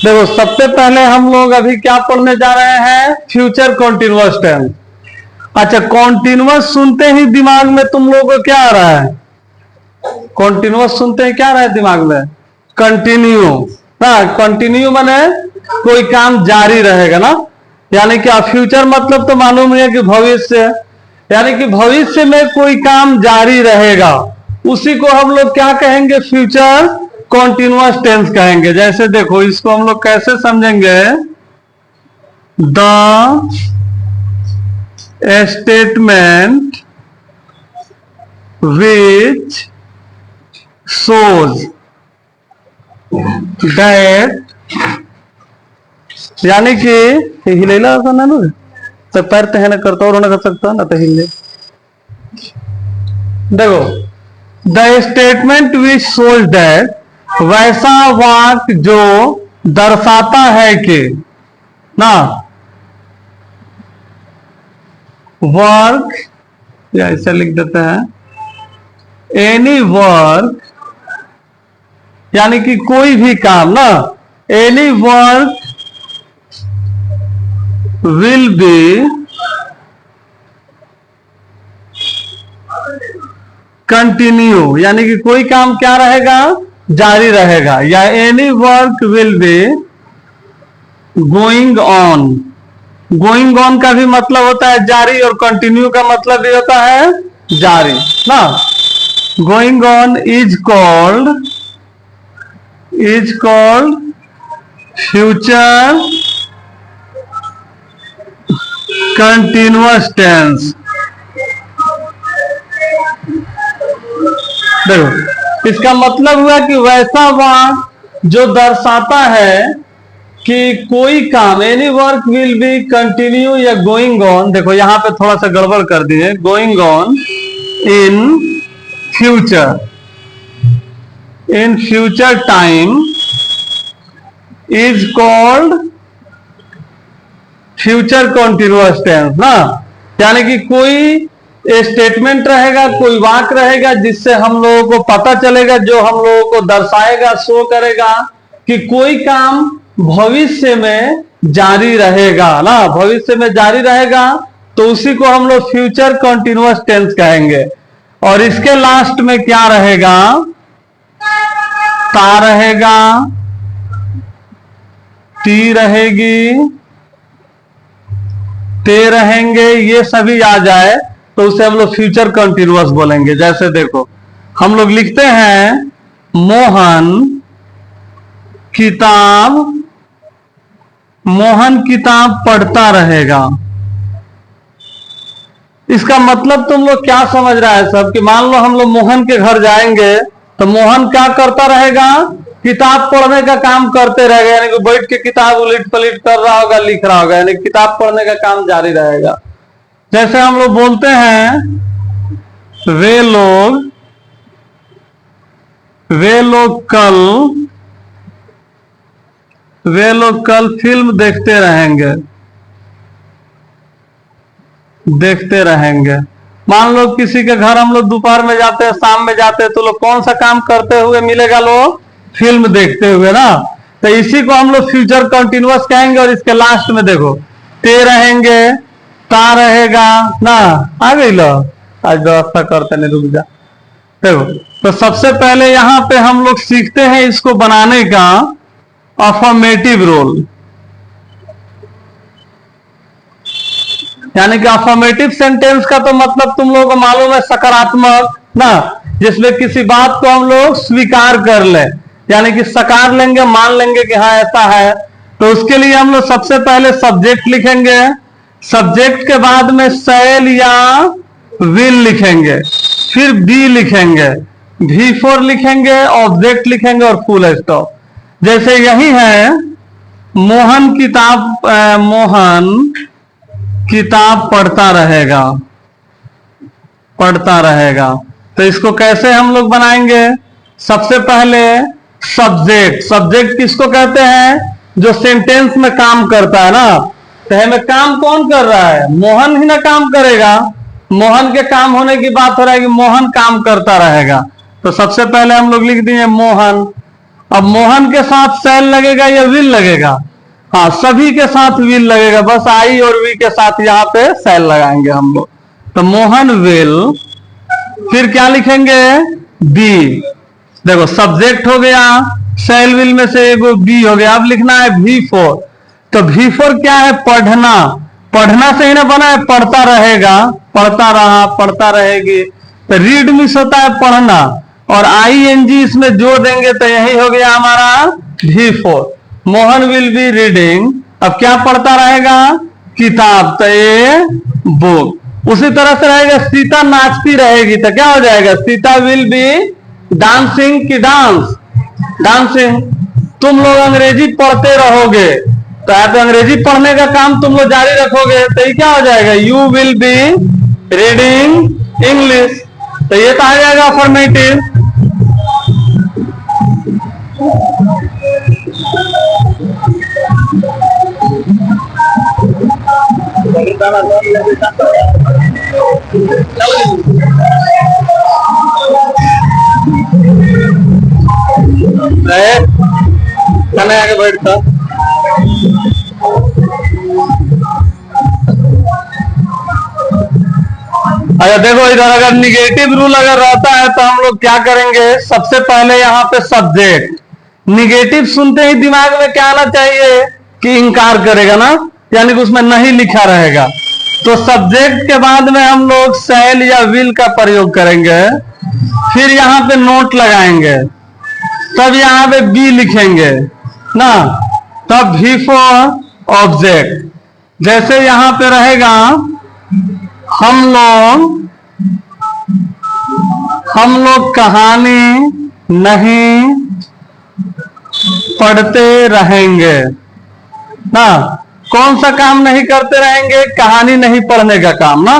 देखो सबसे पहले हम लोग अभी क्या पढ़ने जा रहे हैं, फ्यूचर कॉन्टिन्यूअस टेंस। अच्छा, कॉन्टिन्यूअस सुनते ही दिमाग में तुम लोगों को क्या आ रहा है? कॉन्टिन्यूअस सुनते ही क्या आ रहा है दिमाग में? कंटिन्यू। हाँ, कंटिन्यू माने कोई काम जारी रहेगा ना, यानी कि फ्यूचर मतलब तो मालूम है कि भविष्य, यानी कि भविष्य में कोई काम जारी रहेगा, उसी को हम लोग क्या कहेंगे? फ्यूचर कॉन्टिन्यूअस टेंस कहेंगे। जैसे देखो इसको हम लोग कैसे समझेंगे, the statement which shows that, यानी कि हिलेला ना तो पैर तो है ना करता और कर सकता ना तो हिले। देखो the statement which shows that, वैसा वाक्य जो दर्शाता है कि ना, वर्क, या ऐसा लिख देते हैं, एनी वर्क, यानी कि कोई भी काम ना, any work will be continue, यानी कि कोई काम क्या रहेगा? जारी रहेगा। या any work will be going on. Going on का भी मतलब होता है जारी, और कंटिन्यू का मतलब भी होता है जारी ना। Going on is called future continuous tense. देखो इसका मतलब हुआ कि वैसा वाक्य जो दर्शाता है कि कोई काम, any work will be continue या गोइंग ऑन। देखो यहां पे थोड़ा सा गड़बड़ कर दिए, going on in future time is called future continuous tense ना। यानी कि कोई स्टेटमेंट रहेगा, कोई वाक्य रहेगा जिससे हम लोगों को पता चलेगा, जो हम लोगों को दर्शाएगा, शो करेगा कि कोई काम भविष्य में जारी रहेगा ना, भविष्य में जारी रहेगा, तो उसी को हम लोग फ्यूचर कॉन्टिन्यूअस टेंस कहेंगे। और इसके लास्ट में क्या रहेगा? ता रहेगा, ती रहेगी, ते रहेंगे, ये सभी आ जाए तो उसे हम लोग फ्यूचर कंटिन्यूअस बोलेंगे। जैसे देखो हम लोग लिखते हैं, मोहन किताब पढ़ता रहेगा। इसका मतलब तुम लोग क्या समझ रहा है सब, कि मान लो हम लोग मोहन के घर जाएंगे तो मोहन क्या करता रहेगा? किताब पढ़ने का काम करते रहेगा, यानी कि बैठ के किताब उलट पलट कर रहा होगा, लिख रहा होगा, यानी किताब पढ़ने का काम जारी रहेगा। जैसे हम लोग बोलते हैं, वे लोग कल फिल्म देखते रहेंगे। मान लो किसी के घर हम लोग दोपहर में जाते हैं, शाम में जाते हैं, तो लोग कौन सा काम करते हुए मिलेगा? लोग फिल्म देखते हुए ना। तो इसी को हम लोग फ्यूचर कंटिन्यूअस कहेंगे। और इसके लास्ट में देखो, ते रहेंगे, ता रहेगा ना। आ गई लो, आज व्यवस्था करते नहीं, रुक जा। देखो तो सबसे पहले यहां पे हम लोग सीखते हैं इसको बनाने का अफर्मेटिव रोल, यानी कि अफर्मेटिव सेंटेंस का तो मतलब तुम लोगों को मालूम है, सकारात्मक ना, जिसमें किसी बात को हम लोग स्वीकार कर ले, यानी कि सकार लेंगे, मान लेंगे कि हाँ ऐसा है। तो उसके लिए हम लोग सबसे पहले सब्जेक्ट लिखेंगे, सब्जेक्ट के बाद में शैल या विल लिखेंगे, फिर बी लिखेंगे, V4 लिखेंगे, ऑब्जेक्ट लिखेंगे और फुल स्टॉप। जैसे यही है, मोहन किताब पढ़ता रहेगा। तो इसको कैसे हम लोग बनाएंगे? सबसे पहले सब्जेक्ट किसको कहते हैं? जो सेंटेंस में काम करता है ना। तो हमें काम कौन कर रहा है? मोहन ही ना काम करेगा। मोहन के काम होने की बात हो रहा है कि मोहन काम करता रहेगा। तो सबसे पहले हम लोग लिख दिए मोहन। अब मोहन के साथ शैल लगेगा या विल लगेगा? हाँ, सभी के साथ विल लगेगा, बस आई और वी के साथ यहाँ पे शैल लगाएंगे हम लोग। तो मोहन विल, फिर क्या लिखेंगे? बी। देखो सब्जेक्ट हो गया, शैल विल में से एगो बी हो गया। अब लिखना है V4। तो V4 क्या है? पढ़ना। पढ़ना से ही ना बना है पढ़ता रहेगा, पढ़ता रहा, पढ़ता रहेगी। तो रीड मिस होता है पढ़ना, और ING इसमें जोड़ देंगे तो यही हो गया हमारा V4। Mohan will be reading. अब क्या पढ़ता रहेगा? किताब, तो ये बुक। उसी तरह से रहेगा सीता नाचती रहेगी, तो क्या हो जाएगा? सीता विल बी डांसिंग की डांस, डांसिंग। तुम लोग अंग्रेजी पढ़ते रहोगे, तो यहाँ पे अंग्रेजी पढ़ने का काम तुम लोग जारी रखोगे, तो ये क्या हो जाएगा? You will be reading English. तो ये तो आ जाएगा अफर्मेटिव। खाने आगे बैठता। अच्छा देखो इधर, अगर निगेटिव रूल अगर रहता है तो हम लोग क्या करेंगे? सबसे पहले यहाँ पे सब्जेक्ट। निगेटिव सुनते ही दिमाग में क्या आना चाहिए? कि इंकार करेगा ना, यानी कि उसमें नहीं लिखा रहेगा। तो सब्जेक्ट के बाद में हम लोग शैल या विल का प्रयोग करेंगे, फिर यहाँ पे नोट लगाएंगे, तब यहाँ पे बी लिखेंगे ना, तब V4 ऑब्जेक्ट। जैसे यहां पे रहेगा हम लोग कहानी नहीं पढ़ते रहेंगे ना। कौन सा काम नहीं करते रहेंगे? कहानी नहीं पढ़ने का काम ना।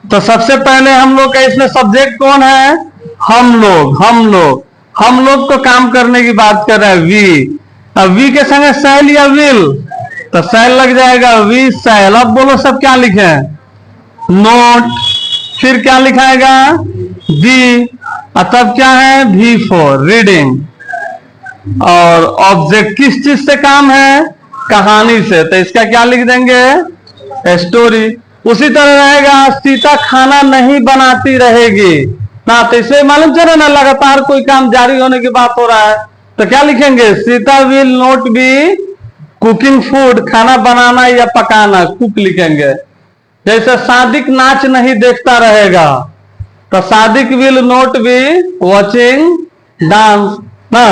तो सबसे पहले हम लोग का इसमें सब्जेक्ट कौन है? हम लोग को काम करने की बात कर रहे हैं, वी। अब वी के संग शैल या विल, तो शैल लग जाएगा, वी शैल। अब बोलो सब क्या लिखे? नोट। फिर क्या लिखाएगा? बी। तब क्या है? V4 reading. और ऑब्जेक्ट किस चीज से काम है? कहानी से, तो इसका क्या लिख देंगे? स्टोरी। उसी तरह रहेगा सीता खाना नहीं बनाती रहेगी ना, तो इसे मालूम चले ना लगातार कोई काम जारी होने की बात हो रहा है, तो क्या लिखेंगे? Sita will not be cooking food, खाना बनाना या पकाना, कुक लिखेंगे। जैसे सादिक नाच नहीं देखता रहेगा, तो Sadiq will not be watching dance ना।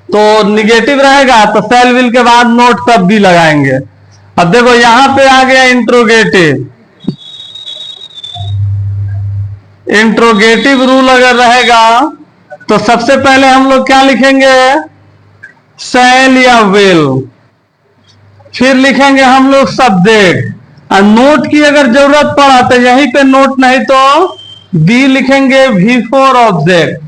तो निगेटिव रहेगा तो शैल विल के बाद नोट तब भी लगाएंगे। अब देखो यहां पे आ गया इंट्रोगेटिव। इंट्रोगेटिव रूल अगर रहेगा तो सबसे पहले हम लोग क्या लिखेंगे? शैल या विल। फिर लिखेंगे हम लोग सब्जेक्ट। और नोट की अगर जरूरत पड़ा तो यहीं पे नोट, नहीं तो बी लिखेंगे V4 ऑब्जेक्ट।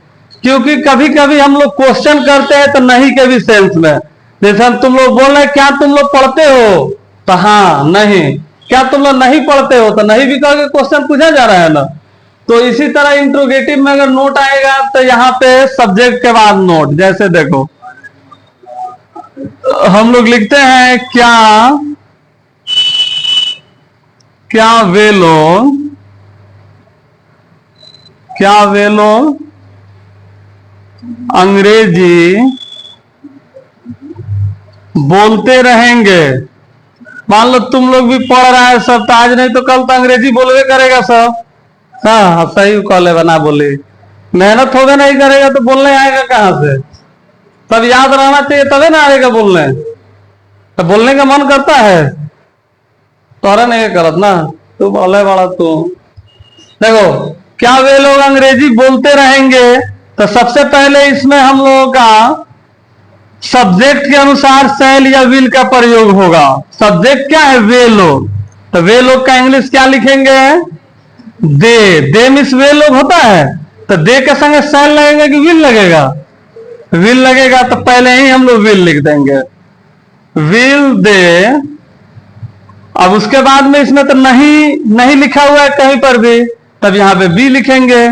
क्योंकि कभी कभी हम लोग क्वेश्चन करते हैं तो नहीं के भी सेंस में, जैसे हम तुम लोग बोल रहे हैं क्या तुम लोग पढ़ते हो, तो हाँ नहीं। क्या तुम लोग नहीं पढ़ते हो, तो नहीं भी करके क्वेश्चन पूछा जा रहा है ना। तो इसी तरह इंट्रोगेटिव में अगर नोट आएगा तो यहाँ पे सब्जेक्ट के बाद नोट। जैसे देखो हम लोग लिखते हैं क्या वे लोग अंग्रेजी बोलते रहेंगे। मान लो तुम लोग भी पढ़ रहा है सब, तो आज नहीं तो कल तो अंग्रेजी बोलवे करेगा सब। हाँ सही कॉल है, बना बोले। मेहनत होगा नहीं करेगा तो बोलने आएगा कहां से? तब याद रहना चाहिए तभी ना आएगा बोलने। तो बोलने का मन करता है, तोरा नहीं करत ना, तू बोले बड़ा तू। देखो क्या वे लोग अंग्रेजी बोलते रहेंगे, तो सबसे पहले इसमें हम लोगों का सब्जेक्ट के अनुसार शैल या विल का प्रयोग होगा। सब्जेक्ट क्या है? वे लोग। तो वे लोग का इंग्लिश क्या लिखेंगे? दे मिस वे लोग होता है, तो दे के संग शैल लगेगा कि विल लगेगा? विल लगेगा, तो पहले ही हम लोग विल लिख देंगे, विल दे। अब उसके बाद में इसमें तो नहीं लिखा हुआ है कहीं पर भी, तब यहां पे बी लिखेंगे,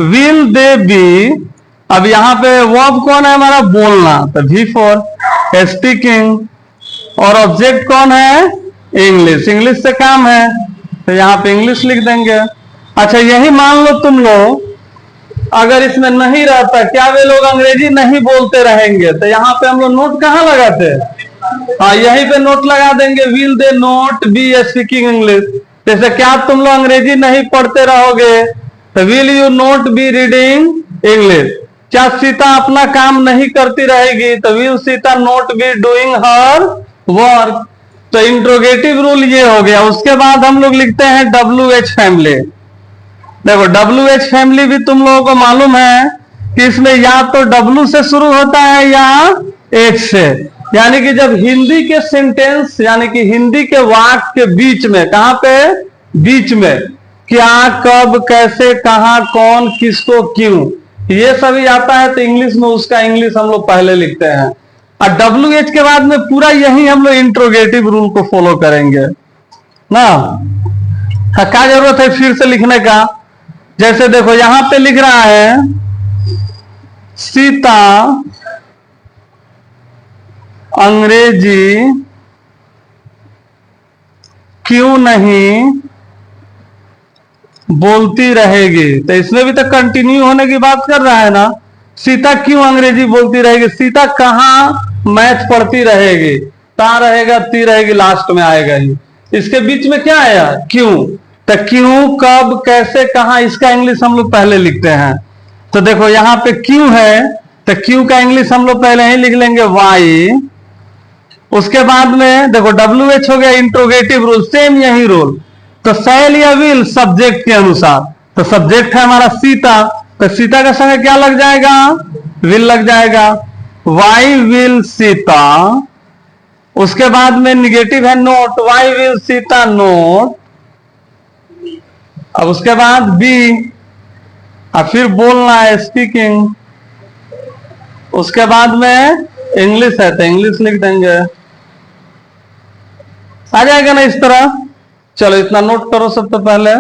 विल दे बी अब यहाँ पे वर्ब कौन है हमारा? बोलना, तो V फॉर स्पीकिंग। और ऑब्जेक्ट कौन है? इंग्लिश। इंग्लिश से काम है तो यहाँ पे इंग्लिश लिख देंगे। अच्छा यही मान लो तुम लोग अगर इसमें नहीं रहता, क्या वे लोग अंग्रेजी नहीं बोलते रहेंगे? तो यहाँ पे हम लोग नोट कहाँ लगाते? हाँ यहीं पे नोट लगा देंगे, will they not be speaking English. जैसे क्या तुम लोग अंग्रेजी नहीं पढ़ते रहोगे तो will you not be reading English. क्या सीता अपना काम नहीं करती रहेगी तो will Sita not be doing her work. तो इंट्रोगेटिव रूल ये हो गया। उसके बाद हम लोग लिखते हैं WH फैमिली। देखो WH फैमिली भी तुम लोगों को मालूम है कि इसमें या तो W से शुरू होता है या H से, यानी कि जब हिंदी के सेंटेंस यानी कि हिंदी के वाक्य के बीच में, कहां पे? बीच में, क्या, कब, कैसे, कहां, कौन, किसको, क्यों, ये सभी आता है तो इंग्लिश में उसका इंग्लिश हम लोग पहले लिखते हैं। और WH के बाद में पूरा यही हम लोग इंट्रोगेटिव रूल को फॉलो करेंगे ना। क्या जरूरत है फिर से लिखने का? जैसे देखो यहां पे लिख रहा है सीता अंग्रेजी क्यों नहीं बोलती रहेगी, तो इसमें भी तो कंटिन्यू होने की बात कर रहा है ना। सीता क्यों अंग्रेजी बोलती रहेगी? सीता कहां मैथ पढ़ती रहेगी? ता रहेगा, ती रहेगी, लास्ट में आएगा ही। इसके बीच में क्या आया? क्यों। तो क्यों, कब, कैसे, कहां, इसका इंग्लिश हम लोग पहले लिखते हैं। तो देखो यहां पे क्यों है तो क्यों का इंग्लिश हम लोग पहले ही लिख लेंगे वाई। उसके बाद में देखो WH हो गया इंट्रोगेटिव रूल, सेम यही रूल। तो शैल या विल सब्जेक्ट के अनुसार, तो सब्जेक्ट है हमारा सीता, तो सीता का संग क्या लग जाएगा? विल लग जाएगा। Why will Sita. उसके बाद में निगेटिव है not, why will Sita not. अब उसके बाद बी, और फिर बोलना है स्पीकिंग। उसके बाद में इंग्लिश है तो इंग्लिश लिख देंगे। आ जाएगा ना इस तरह। चलो इतना नोट करो सबसे पहले।